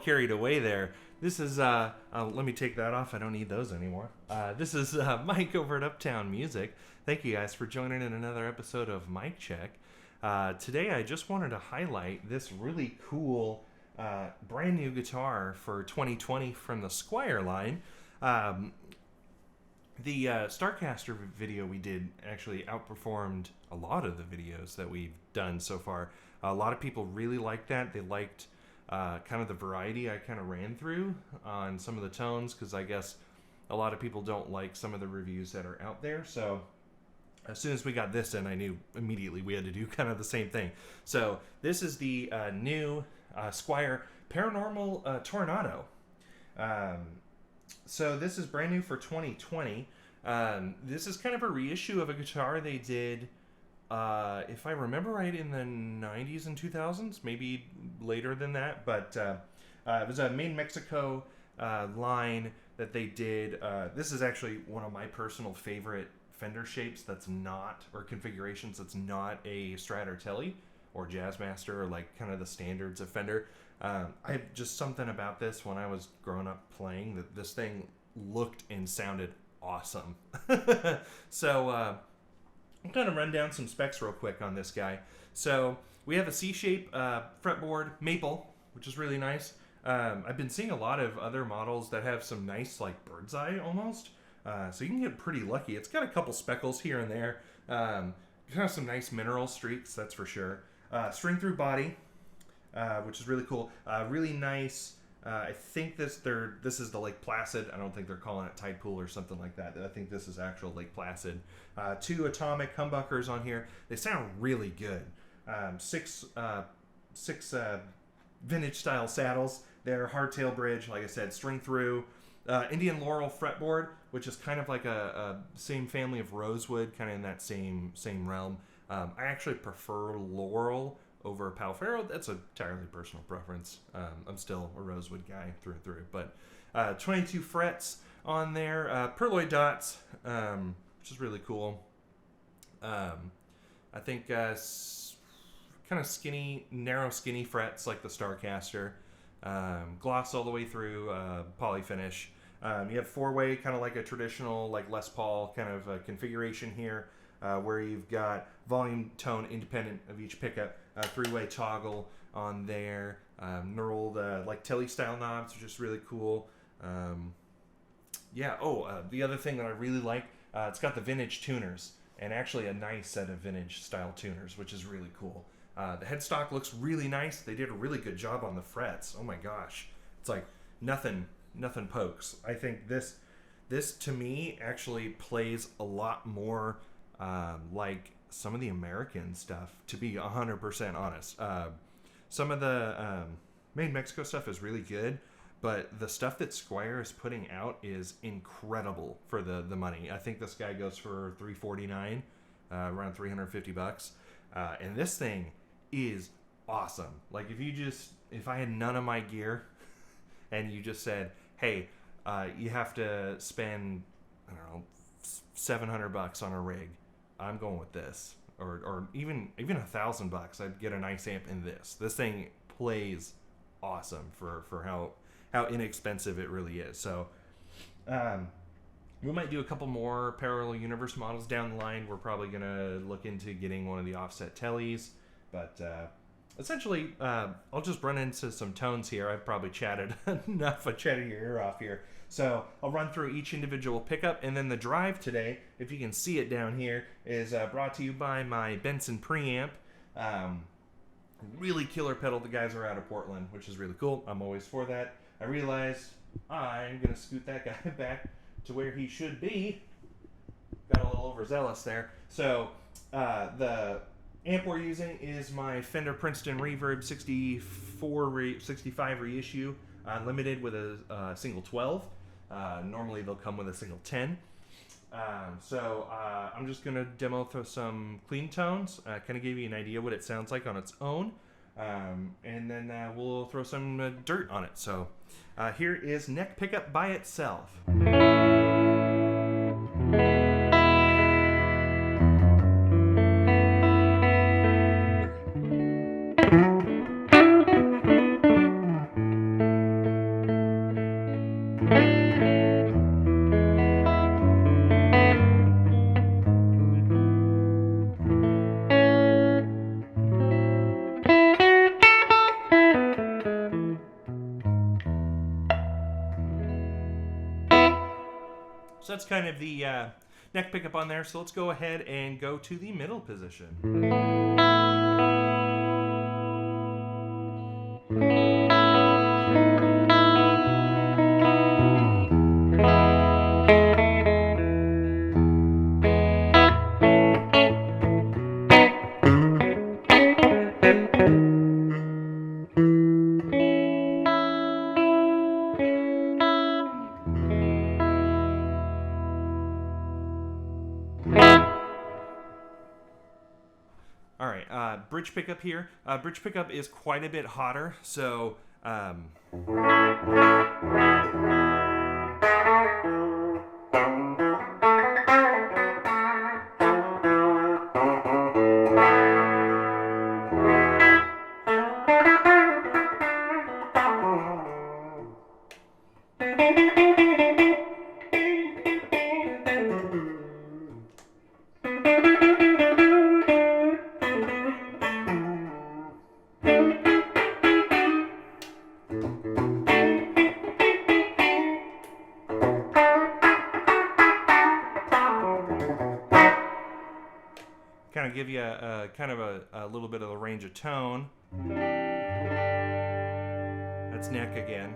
carried away there. This is, let me take that off. I don't need those anymore. This is Mike over at Uptown Music. Thank you guys for joining in another episode of Mic Check. Today I just wanted to highlight this really cool brand new guitar for 2020 from the Squier line. The Starcaster video we did actually outperformed a lot of the videos that we've done so far. A lot of people really liked that. They liked kind of the variety I kind of ran through on some of the tones, because I guess a lot of people don't like some of the reviews that are out there. So as soon as we got this in, I knew immediately we had to do kind of the same thing. So this is the new Squier Parallel Toronado. So this is brand new for 2020. This is kind of a reissue of a guitar they did, if I remember right, in the 90s and 2000s, maybe later than that. But it was a made in Mexico line that they did. This is actually one of my personal favorite Fender shapes that's not, or configurations that's not a Strat or Tele or Jazzmaster, or like kind of the standards of Fender. I have just something about this when I was growing up playing, that this thing looked and sounded awesome. So I'm going to run down some specs real quick on this guy. So we have a C-shape fretboard maple, which is really nice. I've been seeing a lot of other models that have some nice like bird's eye almost. So you can get pretty lucky. It's got a couple speckles here and there. Kind of some nice mineral streaks, that's for sure. String through body, which is really cool. Really nice. I think this is the Lake Placid. I don't think they're calling it Tide Pool or something like that. I think this is actual Lake Placid. 2 atomic humbuckers on here. They sound really good. Six vintage style saddles. They're hardtail bridge, like I said, string through. Indian Laurel fretboard, which is kind of like a same family of Rosewood, kind of in that same realm. I actually prefer Laurel over Palfaro. That's entirely personal preference. I'm still a Rosewood guy through and through. But 22 frets on there, Perloy dots, which is really cool. I think kind of skinny, narrow, skinny frets like the Starcaster. Gloss all the way through, poly finish. You have 4-way, kind of like a traditional like Les Paul kind of configuration here, where you've got volume tone independent of each pickup. 3-way toggle on there, knurled like Tele style knobs, which is really cool. The other thing that I really like, it's got the vintage tuners, and actually a nice set of vintage style tuners, which is really cool. The headstock looks really nice. They did a really good job on the frets. Oh my gosh, it's like nothing pokes. I think this to me actually plays a lot more like some of the American stuff, to be 100% honest. Some of the made in Mexico stuff is really good, but the stuff that Squier is putting out is incredible for the money. I think this guy goes for $349, around $350, and this thing is awesome. Like if I had none of my gear and you just said, hey, you have to spend, I don't know, $700 on a rig, I'm going with this. Or even $1,000, I'd get a nice amp in this. This thing plays awesome for how inexpensive it really is. So we might do a couple more Parallel Universe models down the line. We're probably going to look into getting one of the offset Teles. But essentially, I'll just run into some tones here. I've probably chatted enough. I chatted your ear off here. So I'll run through each individual pickup. And then the drive today, if you can see it down here, is brought to you by my Benson preamp. Really killer pedal. The guys are out of Portland, which is really cool. I'm always for that. I realized I'm going to scoot that guy back to where he should be. Got a little overzealous there. So the amp we're using is my Fender Princeton Reverb 65 reissue, limited with a single 12. Normally they'll come with a single 10. So I'm just going to demo through some clean tones, kind of give you an idea what it sounds like on its own, and then we'll throw some dirt on it. So here is Neck Pickup by itself. So that's kind of the neck pickup on there. So let's go ahead and go to the middle position. All right, bridge pickup here. Bridge pickup is quite a bit hotter, so kind of give you a kind of a little bit of the range of tone. That's neck again.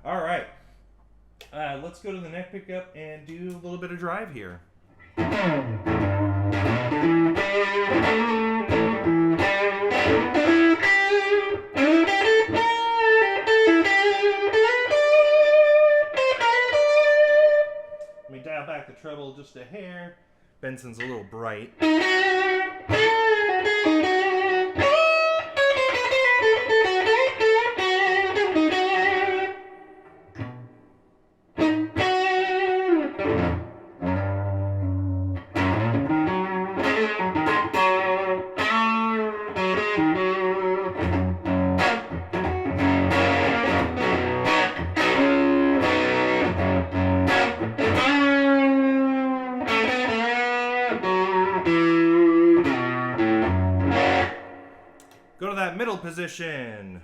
All right. Let's go to the neck pickup and do a little bit of drive here. Let me dial back the treble just a hair. Benson's a little bright. Go to that middle position.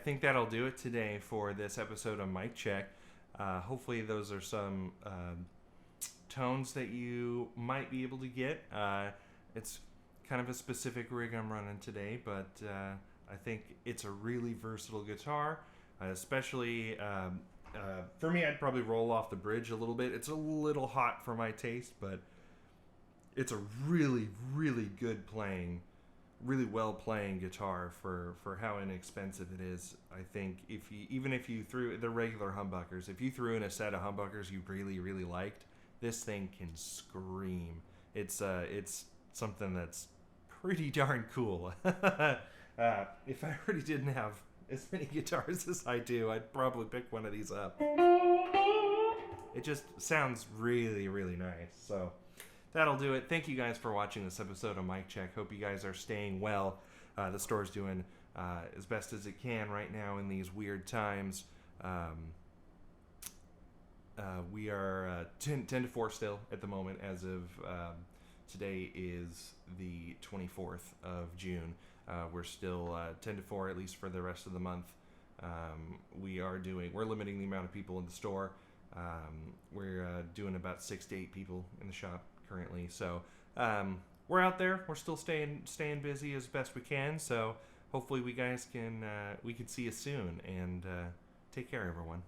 think that'll do it today for this episode of Mic Check. Hopefully those are some tones that you might be able to get. It's kind of a specific rig I'm running today, but I think it's a really versatile guitar, especially for me. I'd probably roll off the bridge a little bit. It's a little hot for my taste, but it's a really, really good playing, really well playing guitar for how inexpensive it is. I think even if you threw the regular humbuckers, if you threw in a set of humbuckers you really, really liked, this thing can scream. It's something that's pretty darn cool. If I already didn't have as many guitars as I do, I'd probably pick one of these up. It just sounds really, really nice. So that'll do it. Thank you guys for watching this episode of Mic Check. Hope you guys are staying well. The store's doing as best as it can right now in these weird times. We are 10 to 4 still at the moment as of today is the 24th of June. We're still 10 to 4 at least for the rest of the month. We're limiting the amount of people in the store. We're doing about 6 to 8 people in the shop currently. So we're out there. We're still staying busy as best we can. So hopefully we can see you soon, and take care, everyone.